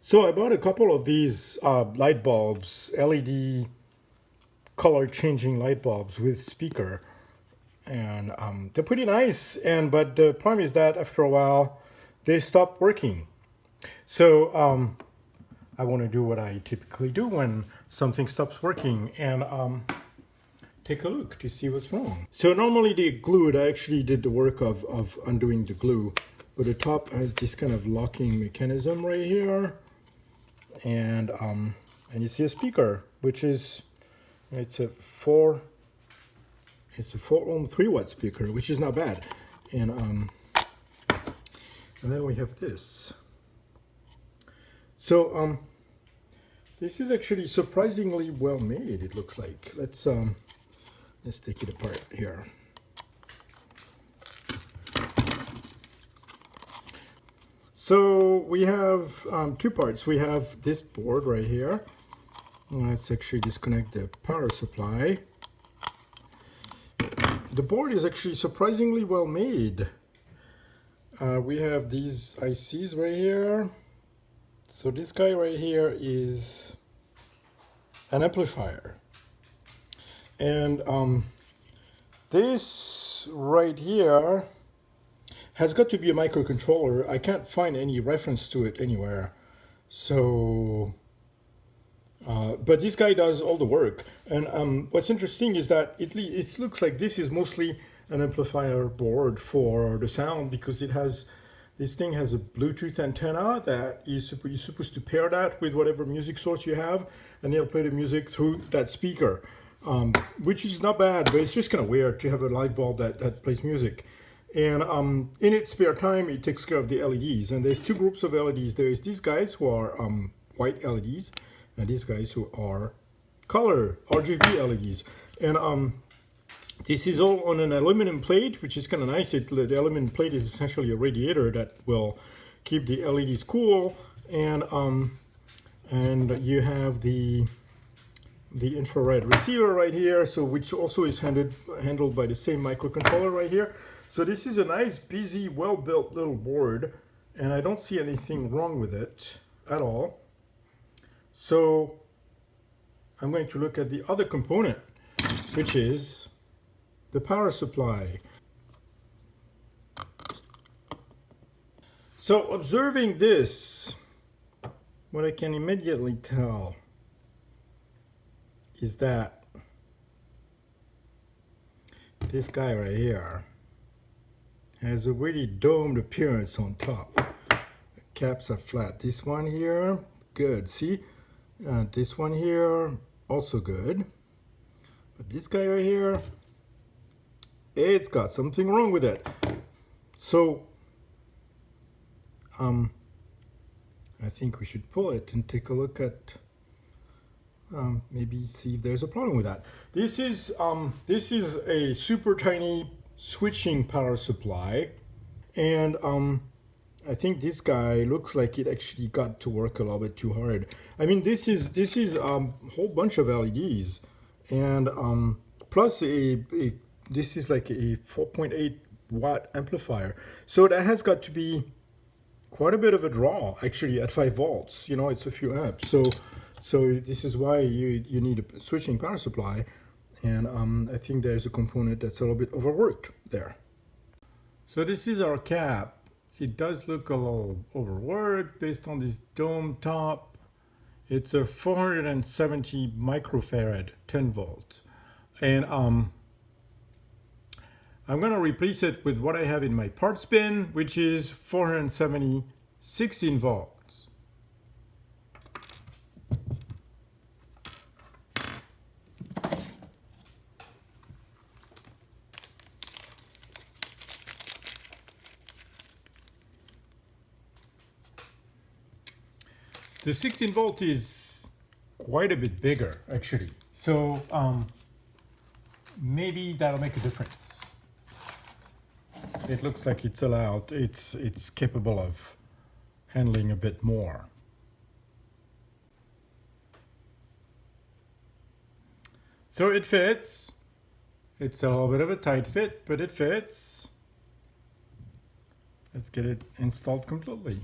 So I bought a couple of these light bulbs, LED color changing light bulbs with speaker, and they're pretty nice. But the problem is that after a while, they stop working. So I want to do what I typically do when something stops working and take a look to see what's wrong. So normally they glued. I actually did the work of undoing the glue, but the top has this kind of locking mechanism right here. And you see a speaker, which is it's a 4 ohm 3-watt speaker, which is not bad. And then we have this. So this is actually surprisingly well made, it looks like. Let's take it apart here. So we have two parts. We have this board right here. Let's actually disconnect the power supply. The board is actually surprisingly well made. We have these ICs right here. So this guy right here is an amplifier. And this right here has got to be a microcontroller. I can't find any reference to it anywhere. So, but this guy does all the work. And what's interesting is that it looks like this is mostly an amplifier board for the sound, because this thing has a Bluetooth antenna that is supposed to pair that with whatever music source you have, and it'll play the music through that speaker, which is not bad, but it's just kind of weird to have a light bulb that plays music. And in its spare time, it takes care of the LEDs. And there's two groups of LEDs. There is these guys who are white LEDs, and these guys who are color RGB LEDs. And this is all on an aluminum plate, which is kind of nice. The aluminum plate is essentially a radiator that will keep the LEDs cool. And you have the infrared receiver right here, so which also is handled by the same microcontroller right here. So this is a nice, busy, well-built little board, and I don't see anything wrong with it at all. So I'm going to look at the other component, which is the power supply. So observing this, what I can immediately tell is that this guy right here has a really domed appearance on top. The caps are flat. This one here, good. See, this one here, also good. But this guy right here, it's got something wrong with it. So I think we should pull it and take a look at maybe see if there's a problem with that. This is a super tiny switching power supply, and I think this guy looks like it actually got to work a little bit too hard. I mean, this is a whole bunch of LEDs, and plus this is like a 4.8 watt amplifier, so that has got to be quite a bit of a draw actually at 5 volts. You know, it's a few amps. So this is why you need a switching power supply. And I think there's a component that's a little bit overworked there. So this is our cap. It does look a little overworked based on this dome top. It's a 470 microfarad, 10 volts. And I'm going to replace it with what I have in my parts bin, which is 470 16 volts. The 16 volt is quite a bit bigger, actually. So maybe that'll make a difference. It looks like it's capable of handling a bit more. So it fits. It's a little bit of a tight fit, but it fits. Let's get it installed completely.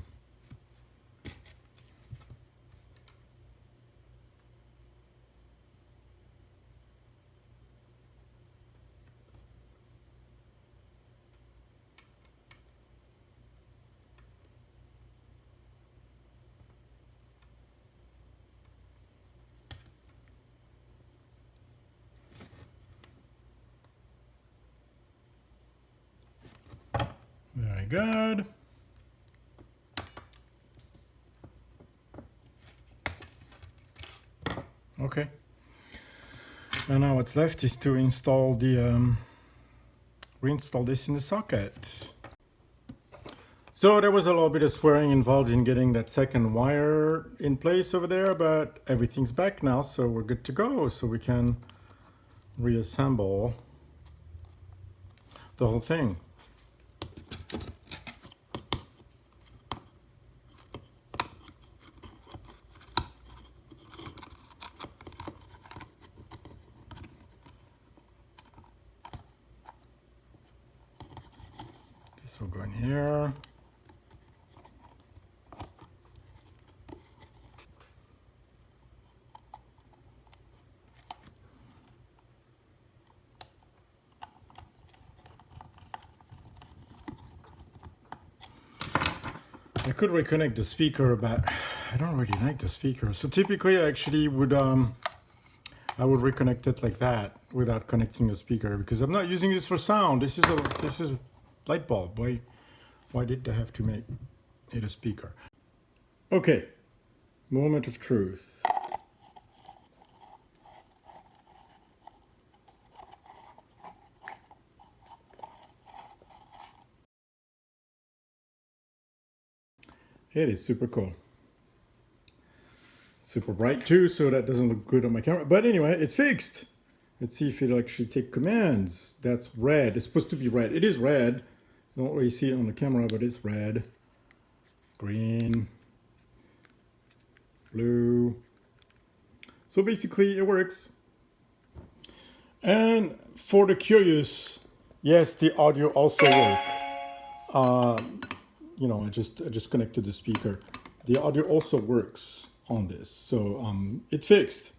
Okay, good. Okay. And now what's left is to install the reinstall this in the socket. So there was a little bit of swearing involved in getting that second wire in place over there, but everything's back now, so we're good to go. So we can reassemble the whole thing. This will go in here. I could reconnect the speaker, but I don't really like the speaker. So typically I actually would I would reconnect it like that without connecting the speaker, because I'm not using this for sound. This is a light bulb. Why did they have to make it a speaker? Okay, moment of truth. It is super cool. Super bright too, so that doesn't look good on my camera. But anyway, it's fixed. Let's see if it'll actually take commands. That's red. It's supposed to be red. It is red. Don't really see it on the camera, but it's red. Green. Blue. So basically it works. And for the curious, yes, the audio also works. You know, I just connected the speaker. The audio also works on this, so it's fixed.